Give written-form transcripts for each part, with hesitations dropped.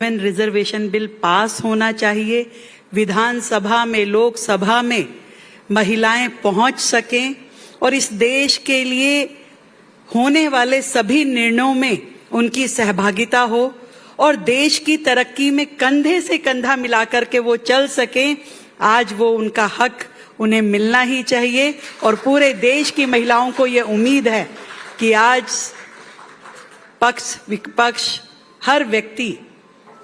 Reservation bill pass होना चाहिए। विधानसभा में, लोकसभा में महिलाएं पहुंच सकें और इस देश के लिए होने वाले सभी निर्णयों में उनकी सहभागिता हो और देश की तरक्की में कंधे से कंधा मिलाकर के वो चल सकें। आज वो उनका हक उन्हें मिलना ही चाहिए और पूरे देश की महिलाओं को ये उम्मीद है कि आज पक्ष विपक्ष हर व्यक्ति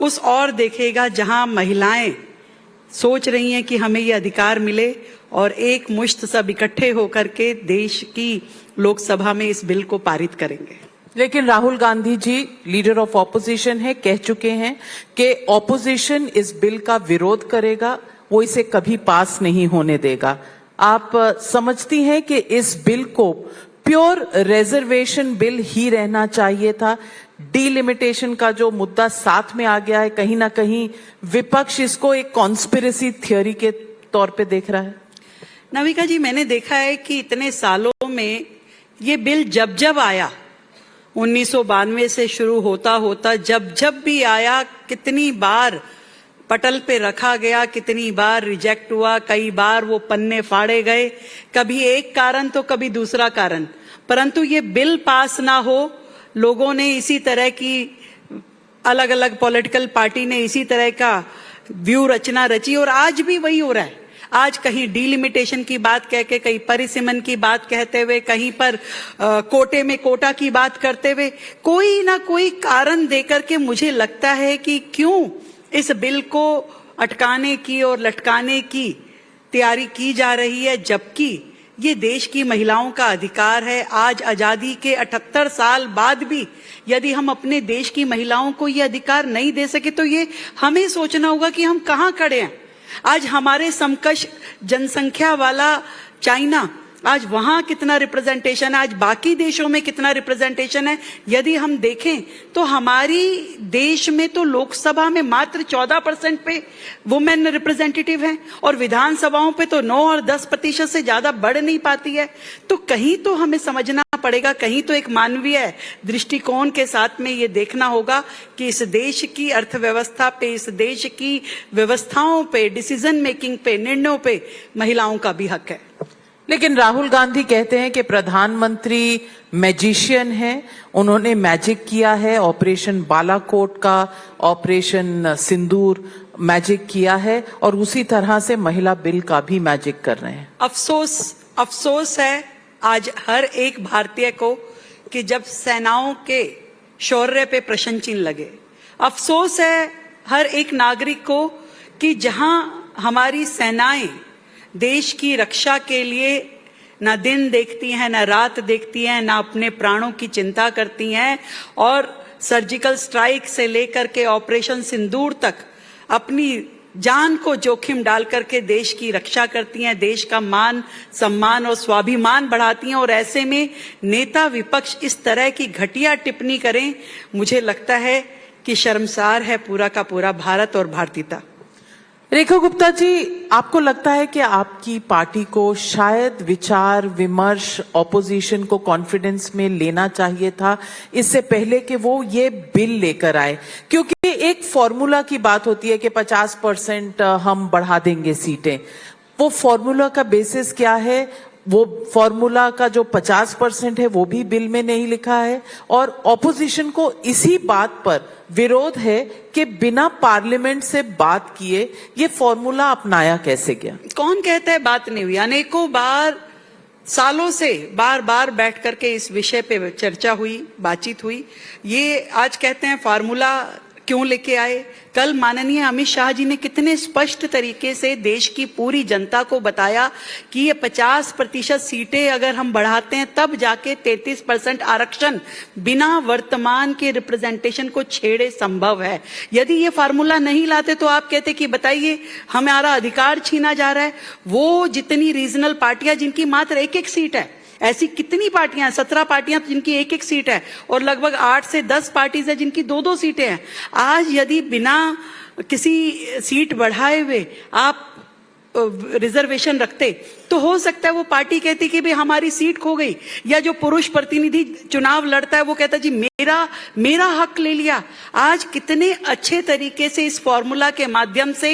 उस ओर देखेगा जहां महिलाएं सोच रही हैं कि हमें ये अधिकार मिले और एक मुश्त सब इकट्ठे होकर के देश की लोकसभा में इस बिल को पारित करेंगे। लेकिन Rahul Gandhi ji leader of opposition है, कह चुके हैं कि ऑपोजिशन इस बिल का विरोध करेगा, वो इसे कभी पास नहीं होने देगा। आप समझती हैं कि इस बिल को प्योर रिजर्वेशन बिल ही रहना चाहिए था? डीलिमिटेशन का जो मुद्दा साथ में आ गया है, कहीं ना कहीं विपक्ष इसको एक कॉन्स्पिरेसी थ्योरी के तौर पे देख रहा है। नविका जी, मैंने देखा है कि इतने सालों में ये बिल जब जब आया, 1992 से शुरू होता होता जब जब भी आया, कितनी बार पटल पे रखा गया, कितनी बार रिजेक्ट हुआ, कई बार वो पन्ने फाड़े गए, कभी एक कारण तो कभी दूसरा कारण, परंतु ये बिल पास ना हो। लोगों ने इसी तरह की, अलग अलग पॉलिटिकल पार्टी ने इसी तरह का व्यू रचना रची और आज भी वही हो रहा है। आज कहीं डीलिमिटेशन की बात कह के, कहीं परिसीमन की बात कहते हुए, कहीं पर कोटे में कोटा की बात करते हुए, कोई ना कोई कारण देकर के मुझे लगता है कि क्यों इस बिल को अटकाने की और लटकाने की तैयारी की जा रही है, जबकि ये देश की महिलाओं का अधिकार है। आज आजादी के 78 साल बाद भी यदि हम अपने देश की महिलाओं को ये अधिकार नहीं दे सके तो ये हमें सोचना होगा कि हम कहाँ खड़े हैं। आज हमारे समकक्ष जनसंख्या वाला चाइना, आज वहां कितना रिप्रेजेंटेशन है, आज बाकी देशों में कितना रिप्रेजेंटेशन है। यदि हम देखें तो हमारी देश में तो लोकसभा में मात्र 14% पे वुमेन रिप्रेजेंटेटिव हैं और विधानसभाओं पे तो 9 और 10% से ज्यादा बढ़ नहीं पाती है। तो कहीं तो हमें समझना पड़ेगा, कहीं तो एक मानवीय दृष्टिकोण के साथ में ये देखना होगा कि इस देश की अर्थव्यवस्था पे, इस देश की व्यवस्थाओं पे, डिसीजन मेकिंग पे, निर्णयों पे महिलाओं का भी हक है। लेकिन राहुल गांधी कहते हैं कि प्रधानमंत्री मैजिशियन है, उन्होंने मैजिक किया है, ऑपरेशन बालाकोट का, ऑपरेशन सिंदूर मैजिक किया है और उसी तरह से महिला बिल का भी मैजिक कर रहे हैं। अफसोस है आज हर एक भारतीय को कि जब सेनाओं के शौर्य पे प्रश्न चिन्ह लगे। अफसोस है हर एक नागरिक को कि जहां हमारी सेनाएं देश की रक्षा के लिए ना दिन देखती हैं, ना रात देखती हैं, ना अपने प्राणों की चिंता करती हैं और सर्जिकल स्ट्राइक से लेकर के ऑपरेशन सिंदूर तक अपनी जान को जोखिम डाल करके देश की रक्षा करती हैं, देश का मान सम्मान और स्वाभिमान बढ़ाती हैं। और ऐसे में नेता विपक्ष इस तरह की घटिया टिप्पणी करें, मुझे लगता है कि शर्मसार है पूरा का पूरा भारत और भारतीयता। रेखा गुप्ता जी, आपको लगता है कि आपकी पार्टी को शायद विचार विमर्श ऑपोजिशन को कॉन्फिडेंस में लेना चाहिए था इससे पहले कि वो ये बिल लेकर आए? क्योंकि एक फॉर्मूला की बात होती है कि 50% हम बढ़ा देंगे सीटें। वो फॉर्मूला का बेसिस क्या है? वो फॉर्मूला का जो 50% है वो भी बिल में नहीं लिखा है और ऑपोजिशन को इसी बात पर विरोध है कि बिना पार्लियामेंट से बात किए ये फॉर्मूला अपनाया कैसे गया? कौन कहता है बात नहीं हुई? अनेकों बार, सालों से बार बार बैठ करके इस विषय पे चर्चा हुई, बातचीत हुई। ये आज कहते हैं फार्मूला क्यों लेके आए? कल माननीय अमित शाह जी ने कितने स्पष्ट तरीके से देश की पूरी जनता को बताया कि ये 50% सीटें अगर हम बढ़ाते हैं तब जाके 33% आरक्षण बिना वर्तमान के रिप्रेजेंटेशन को छेड़े संभव है। यदि ये फार्मूला नहीं लाते तो आप कहते कि बताइए हमारा अधिकार छीना जा रहा है। वो जितनी रीजनल पार्टियां जिनकी मात्र एक सीट है, ऐसी कितनी पार्टियां, 17 पार्टियां जिनकी एक सीट है और लगभग 8 से 10 पार्टीज है जिनकी 2 सीटें हैं। आज यदि बिना किसी सीट बढ़ाए हुए आप रिजर्वेशन रखते तो हो सकता है वो पार्टी कहती कि भाई हमारी सीट खो गई, या जो पुरुष प्रतिनिधि चुनाव लड़ता है वो कहता जी मेरा हक ले लिया। आज कितने अच्छे तरीके से इस फॉर्मूला के माध्यम से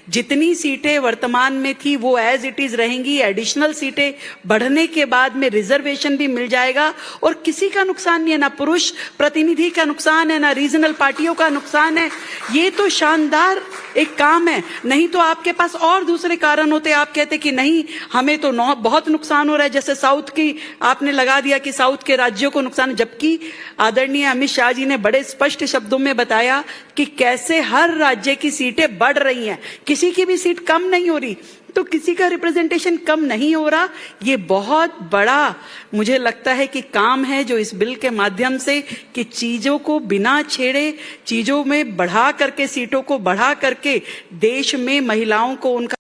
जितनी सीटें वर्तमान में थी वो एज इट इज रहेंगी, एडिशनल सीटें बढ़ने के बाद में रिजर्वेशन भी मिल जाएगा और किसी का नुकसान नहीं है, ना पुरुष प्रतिनिधि का नुकसान है, ना रीजनल पार्टियों का नुकसान है। ये तो शानदार एक काम है। नहीं तो आपके पास और दूसरे कारण होते, आप कहते कि नहीं हमें तो बहुत नुकसान हो रहा है, जैसे साउथ की आपने लगा दिया कि साउथ के राज्यों को नुकसान, जबकि आदरणीय अमित शाह जी ने बड़े स्पष्ट शब्दों में बताया कि कैसे हर राज्य की सीटें बढ़ रही हैं, किसी की भी सीट कम नहीं हो रही, तो किसी का रिप्रेजेंटेशन कम नहीं हो रहा। ये बहुत बड़ा मुझे लगता है कि काम है जो इस बिल के माध्यम से कि चीजों को बिना छेड़े, चीजों में बढ़ा करके, सीटों को बढ़ा करके देश में महिलाओं को उनका,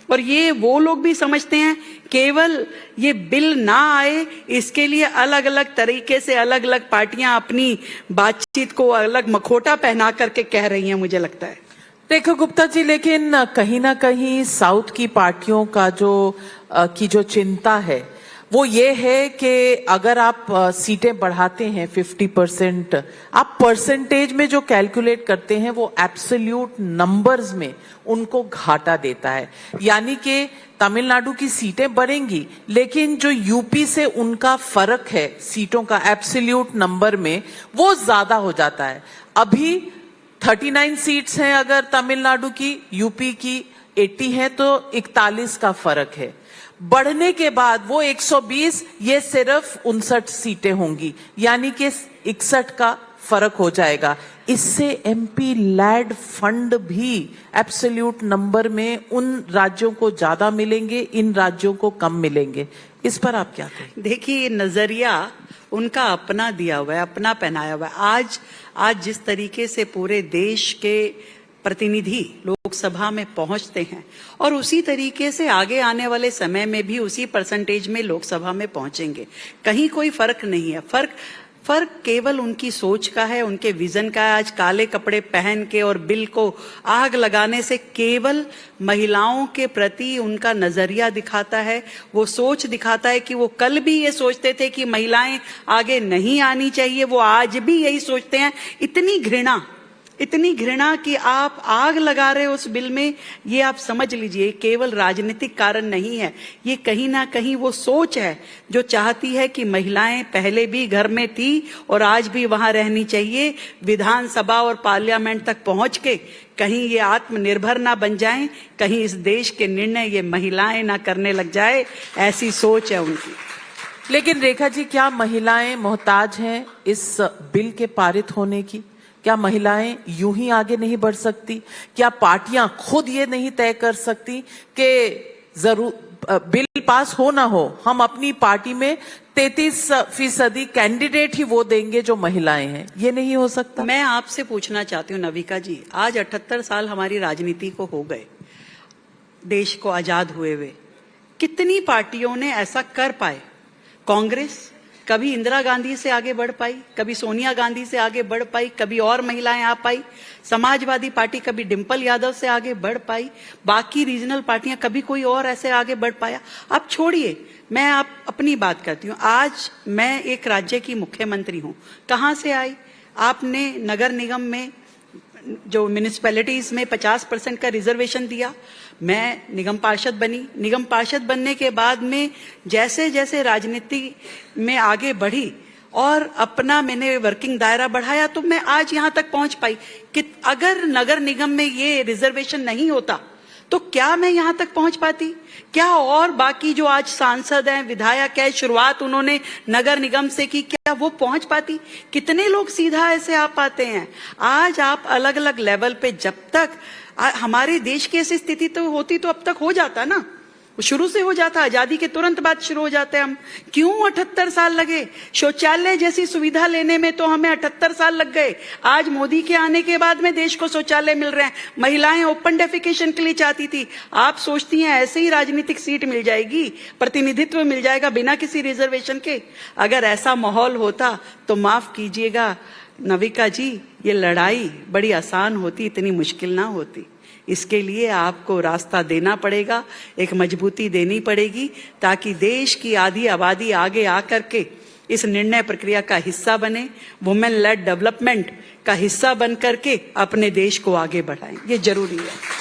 और ये वो लोग भी समझते हैं केवल ये बिल ना आए इसके लिए अलग अलग तरीके से अलग अलग पार्टियां अपनी बातचीत को अलग मखोटा पहना करके कह रही हैं, मुझे लगता है। देखो गुप्ता जी, लेकिन कहीं ना कहीं साउथ की पार्टियों का जो चिंता है वो ये है कि अगर आप सीटें बढ़ाते हैं 50%, आप परसेंटेज में जो कैलकुलेट करते हैं वो एब्सोल्यूट नंबर्स में उनको घाटा देता है। यानी कि तमिलनाडु की सीटें बढ़ेंगी लेकिन जो यूपी से उनका फर्क है सीटों का एब्सोल्यूट नंबर में वो ज्यादा हो जाता है। अभी 39 सीट्स हैं अगर तमिलनाडु की, यूपी की 80 है तो 41 का फर्क है। बढ़ने के बाद वो 120, ये सिर्फ 59 सीटें होंगी, यानी कि 61 का फर्क हो जाएगा। इससे एमपी लैड फंड भी एब्सोल्यूट नंबर में उन राज्यों को ज्यादा मिलेंगे, इन राज्यों को कम मिलेंगे। इस पर आप क्या कहें? देखिए, नजरिया उनका अपना दिया हुआ है, अपना पहनाया हुआ है। आज जिस तरीके से पूरे देश के प्रतिनिधि लोकसभा में पहुंचते हैं और उसी तरीके से आगे आने वाले समय में भी उसी परसेंटेज में लोकसभा में पहुंचेंगे, कहीं कोई फर्क नहीं है। फर्क केवल उनकी सोच का है, उनके विजन का है। आज काले कपड़े पहन के और बिल को आग लगाने से केवल महिलाओं के प्रति उनका नजरिया दिखाता है, वो सोच दिखाता है कि वो कल भी ये सोचते थे कि महिलाएं आगे नहीं आनी चाहिए, वो आज भी यही सोचते हैं। इतनी घृणा कि आप आग लगा रहे हो उस बिल में, ये आप समझ लीजिए केवल राजनीतिक कारण नहीं है, ये कहीं ना कहीं वो सोच है जो चाहती है कि महिलाएं पहले भी घर में थी और आज भी वहां रहनी चाहिए, विधानसभा और पार्लियामेंट तक पहुंच के कहीं ये आत्मनिर्भर ना बन जाएं, कहीं इस देश के निर्णय ये महिलाएं ना करने लग जाए, ऐसी सोच है उनकी। लेकिन रेखा जी, क्या महिलाएं मोहताज हैं इस बिल के पारित होने की? क्या महिलाएं यूं ही आगे नहीं बढ़ सकती? क्या पार्टियां खुद ये नहीं तय कर सकती कि जरूर बिल पास हो ना हो, हम अपनी पार्टी में 33% कैंडिडेट ही वो देंगे जो महिलाएं हैं? ये नहीं हो सकता? मैं आपसे पूछना चाहती हूँ नविका जी, आज 78 साल हमारी राजनीति को हो गए, देश को आजाद हुए हुए, कितनी पार्टियों ने ऐसा कर पाए? कांग्रेस कभी इंदिरा गांधी से आगे बढ़ पाई, कभी सोनिया गांधी से आगे बढ़ पाई, कभी और महिलाएं आ पाई। समाजवादी पार्टी कभी डिंपल यादव से आगे बढ़ पाई, बाकी रीजनल पार्टियां कभी कोई और ऐसे आगे बढ़ पाया? आप छोड़िए, मैं आप अपनी बात करती हूँ। आज मैं एक राज्य की मुख्यमंत्री हूँ, कहाँ से आई? आपने नगर निगम में जो म्यूनिसिपैलिटीज में 50% का रिजर्वेशन दिया, मैं निगम पार्षद बनी। निगम पार्षद बनने के बाद में जैसे जैसे राजनीति में आगे बढ़ी और अपना मैंने वर्किंग दायरा बढ़ाया तो मैं आज यहां तक पहुंच पाई कि अगर नगर निगम में ये रिजर्वेशन नहीं होता तो क्या मैं यहां तक पहुंच पाती? क्या और बाकी जो आज सांसद हैं, विधायक है, शुरुआत उन्होंने नगर निगम से की, क्या वो पहुंच पाती? कितने लोग सीधा ऐसे आ पाते हैं? आज आप अलग अलग लेवल पे, जब तक हमारे देश की ऐसी स्थिति तो होती तो अब तक हो जाता ना, शुरू से हो जाता, आजादी के तुरंत बाद शुरू हो जाते। हम क्यों 78 साल लगे? शौचालय जैसी सुविधा लेने में तो हमें 78 साल लग गए। आज मोदी के आने के बाद में देश को शौचालय मिल रहे हैं। महिलाएं ओपन डेफिकेशन के लिए चाहती थी, आप सोचती हैं ऐसे ही राजनीतिक सीट मिल जाएगी, प्रतिनिधित्व मिल जाएगा बिना किसी रिजर्वेशन के? अगर ऐसा माहौल होता तो माफ कीजिएगा नविका जी, ये लड़ाई बड़ी आसान होती, इतनी मुश्किल ना होती। इसके लिए आपको रास्ता देना पड़ेगा, एक मजबूती देनी पड़ेगी, ताकि देश की आधी आबादी आगे आकर के इस निर्णय प्रक्रिया का हिस्सा बने, वुमेन लेड डेवलपमेंट का हिस्सा बन करके अपने देश को आगे बढ़ाएं। ये जरूरी है।